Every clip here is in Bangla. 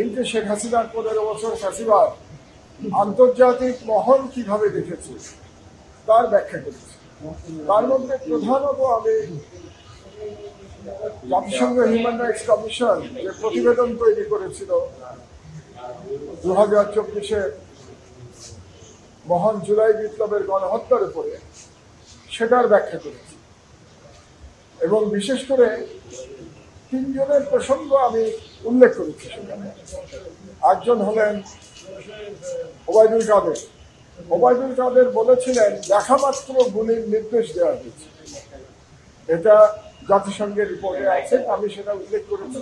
এই যে শেখ হাসিনার 15 বছর ফ্যাসিবাদ আন্তর্জাতিক মহল কিভাবে দেখেছে তার ব্যাখ্যা করেছে। তার মধ্যে প্রধানত আমি জাতিসংঘ হিউম্যান রাইটস কমিশন যে প্রতিবেদন তৈরি করেছিল 2024-এর মহান জুলাই বিপ্লবের গণহত্যার উপরে, সেটার ব্যাখ্যা করেছি এবং বিশেষ করে 3 জনের প্রসঙ্গ আমি উল্লেখ করেছি সেখানে। একজন হলেন ওবায়দুল কাদের। ওবায়দুল কাদের বলেছিলেন দেখা মাত্র গুলির নির্দেশ দেওয়া হয়েছে, এটা জাতিসংঘের রিপোর্টে আছে, আমি সেটা উল্লেখ করেছি।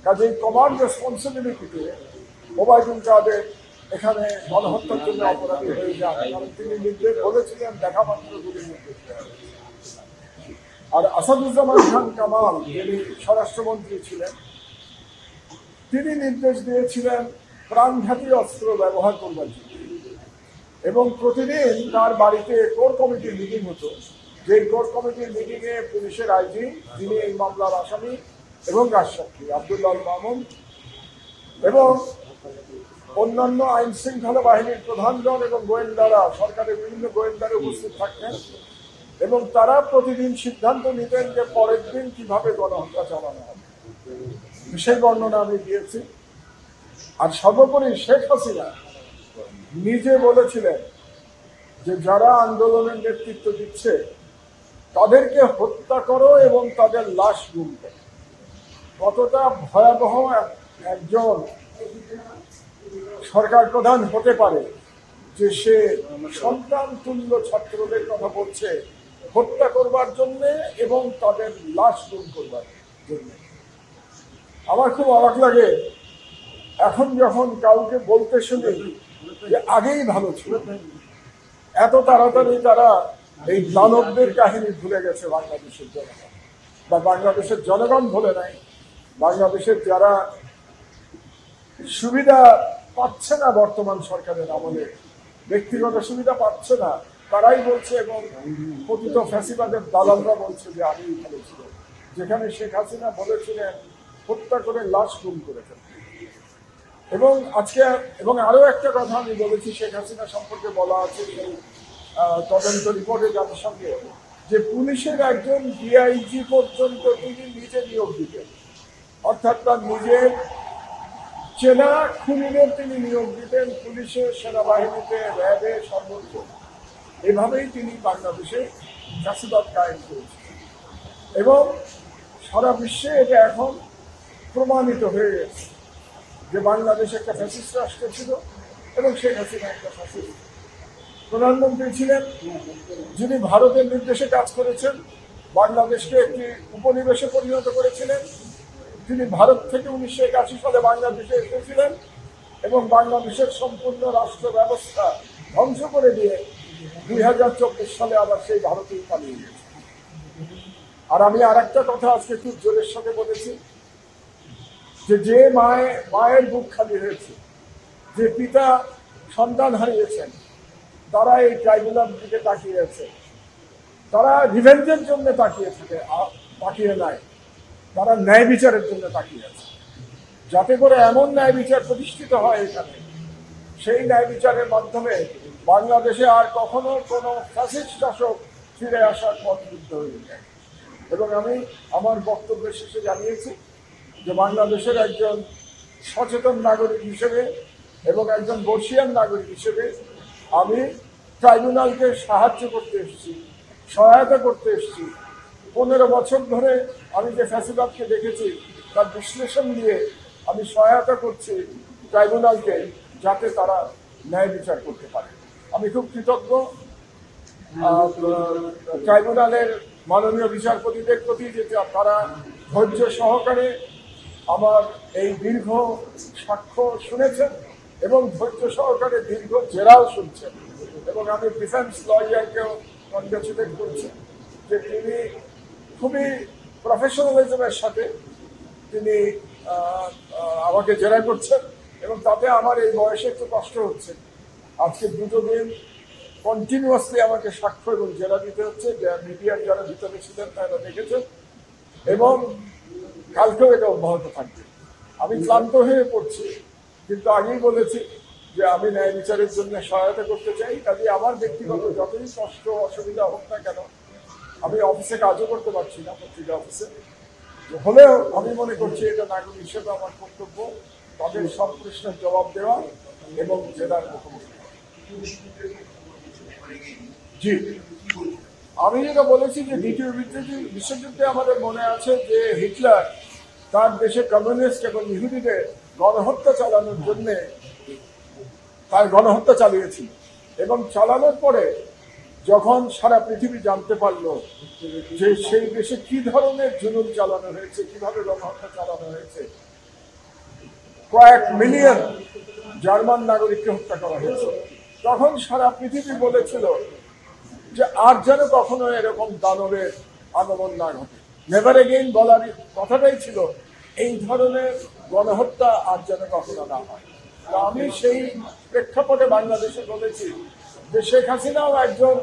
কাজেই কমান্ড রেসপন্সিবিলিটিতে ওবায়দুল কাদের এখানে গণহত্যার জন্য অপরাধী হয়ে যান, কারণ তিনি নির্দেশ বলেছিলেন দেখা মাত্র গুলির নির্দেশ দেওয়া হয়েছে। আর আসাদুজ্জামান খান কামাল যিনি স্বরাষ্ট্রমন্ত্রী ছিলেন, তিনি নির্দেশ দিয়েছিলেন প্রাণঘাতী অস্ত্র ব্যবহার করবার জন্য, এবং প্রতিদিন তার বাড়িতে কোর কমিটির মিটিং হতো। যে কোর কমিটির মিটিংয়ে পুলিশের আইজি, যিনি এই মামলার আসামি এবং রাজসাক্ষী আব্দুল্লাহ মামুন এবং অন্যান্য আইন শৃঙ্খলা বাহিনীর প্রধানগণ এবং গোয়েন্দারা, সরকারের বিভিন্ন গোয়েন্দারা উপস্থিত থাকতেন এবং তারা প্রতিদিন সিদ্ধান্ত নিতেন যে পরের দিন কিভাবে গণহত্যা চালানো হবে। সেই বর্ণনা আমি দিয়েছি। আর সর্বোপরি শেখ হাসিনা নিজে বলেছিলেন যে যারা আন্দোলনের নেতৃত্ব দিচ্ছে তাদেরকে হত্যা করো এবং তাদের লাশ গুম করো। কতটা ভয়াবহ একজন সরকার প্রধান হতে পারে যে সে সন্তান তুল্য ছাত্রদের কথা বলছে হত্যা করবার জন্য এবং তাদের লাশ গুম করবার জন্য। আমার খুব অবাক লাগে এখন যখন কাউকে বলতে শুনি যে আগেই ভালো ছিল। এত তাড়াতাড়ি তারা এই দানবদের কাহিনী ভুলে গেছে বাংলাদেশের জনগণ, বা বাংলাদেশের জনগণ ভুলে নাই। বাংলাদেশের যারা সুবিধা পাচ্ছে না বর্তমান সরকারের আমলে, ব্যক্তিগত সুবিধা পাচ্ছে না, তারাই বলছে এবং পতিত ফ্যাসিবাদের দালালরা বলছে যে আগেই ভালো ছিল, যেখানে শেখ হাসিনা বলেছিলেন হত্যা করে লাশ গুম করে ফেলতে। এবং আজকে এবং আরো একটা কথা আমি বলেছি শেখ হাসিনা সম্পর্কে বলা আছে সেই তদন্ত রিপোর্টে জাতিসংঘে, যে পুলিশের একজন ডিআইজি পর্যন্ত তিনি নিজে নিয়োগ দিতেন, অর্থাৎ তার নিজের চেনা খুনিদের তিনি নিয়োগ দিতেন পুলিশে, সেনাবাহিনীতে, র্যাবে, সর্বোচ্চ। এভাবেই তিনি বাংলাদেশে ফ্যাসিবাদ কায়েম করেছেন এবং সারা বিশ্বে এটা এখন প্রমাণিত হয়ে গেছে যে বাংলাদেশ একটা ফ্যাসিস্ট রাষ্ট্র ছিল এবং শেখ হাসিনা একটা ফ্যাসিস্ট প্রধানমন্ত্রী ছিলেন, যিনি ভারতের নির্দেশে কাজ করেছেন, বাংলাদেশকে একটি উপনিবেশে পরিণত করেছিলেন। তিনি ভারত থেকে 1981 সালে বাংলাদেশে এসেছিলেন এবং বাংলাদেশের সম্পূর্ণ রাষ্ট্র ব্যবস্থা ধ্বংস করে দিয়ে 2024 সালে আবার সেই ভারতেই পালিয়ে গেছে। আর আমি আর একটা কথা আজকে খুব জোরের সাথে বলেছি যে মায়ের বুক খালি হয়েছে, যে পিতা সন্তান হারিয়েছেন, তারা এই ট্রাইব্যুনাল দিকে তাকিয়ে আছে। তারা রিভেঞ্জের জন্য তাকিয়ে নাই, তারা ন্যায় বিচারের জন্য তাকিয়ে আছে, যাতে করে এমন ন্যায় বিচার প্রতিষ্ঠিত হয় এখানে, সেই ন্যায় বিচারের মাধ্যমে বাংলাদেশে আর কখনো কোনো ফ্যাসিস্ট শাসক ফিরে আসার পথ রুদ্ধ হয়ে যায়। এবং আমি আমার বক্তব্যের শেষে জানিয়েছি যে বাংলাদেশের একজন সচেতন নাগরিক হিসেবে এবং একজন বর্ষিয়ান নাগরিক হিসেবে আমি ট্রাইব্যুনালকে সাহায্য করতে এসেছি, সহায়তা করতে এসেছি। 15 বছর ধরে আমি যে ফ্যাসিবাদকে দেখেছি তার বিশ্লেষণ দিয়ে আমি সহায়তা করছি ট্রাইব্যুনালকে, যাতে তারা ন্যায় বিচার করতে পারে। আমি খুব কৃতজ্ঞ ট্রাইব্যুনালের মাননীয় বিচারপতিদের প্রতি যে তারা ধৈর্য সহকারে আমার এই দীর্ঘ সাক্ষ্য শুনেছেন এবং ধৈর্য সহকারে দীর্ঘ জেরাও শুনছেন। এবং আমি ডিফেন্স লয়ারকেও কনগ্রাচুলেট করছি যে তিনি খুবই প্রফেশনালিজমের সাথে তিনি আমাকে জেরা করছেন এবং তাতে আমার এই বয়সে একটু কষ্ট হচ্ছে। আজকে 2 দিন কন্টিনিউয়াসলি আমাকে সাক্ষ্য এবং জেরা দিতে হচ্ছে, মিডিয়ার যারা ভিতরে ছিলেন তারা দেখেছেন, এবং কালকেও এটা অব্যাহত থাকবে। আমি ক্লান্ত হয়ে পড়ছি, কিন্তু আগেই বলেছি যে আমি ন্যায় বিচারের জন্য সহায়তা করতে চাই। কাজে আমার ব্যক্তিগত যতই কষ্ট অসুবিধা হোক না কেন, আমি অফিসে কাজও করতে পারছি না, পত্রিকা অফিসে হলেও আমি মনে করছি এটা নাগরিক হিসেবে আমার কর্তব্য তাদের সব প্রশ্নের জবাব দেওয়া এবং জেলার মুখোমুখি। জি, আমি যেটা বলেছি যে দ্বিতীয় বিশ্বযুদ্ধে আমাদের মনে আছে যে হিটলার তার দেশে কমিউনিস্ট এবং ইহুদিদের গণহত্যা চালানোর জন্য তার গণহত্যা চালিয়েছিল, এবং চালানোর পরে যখন সারা পৃথিবী জানতে পারলো যে সেই দেশে কি ধরনের জুলুম চালানো হয়েছে, কিভাবে গণহত্যা চালানো হয়েছে, কয়েক মিলিয়ন জার্মান নাগরিককে হত্যা করা হয়েছে, তখন সারা পৃথিবী বলেছিল যে আর যেন কখনো এরকম দানবের আগমন না ঘটে। নেভার এগেইন বলার কথাটাই ছিল এই ধরনের গণহত্যা আর যেন কখনো না হয়। তো আমি সেই প্রেক্ষাপটে বাংলাদেশে বলেছি যে শেখ হাসিনাও একজন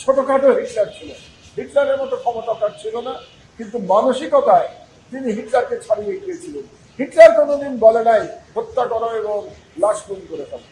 ছোটখাটো হিটলার ছিলেন, হিটলারের মতো ক্ষমতা তার ছিল না, কিন্তু মানসিকতায় তিনি হিটলারকে ছাড়িয়ে গিয়েছিলেন। হিটলার কোনোদিন বলে নাই হত্যা করো এবং লাশ গুম করে ফেলো।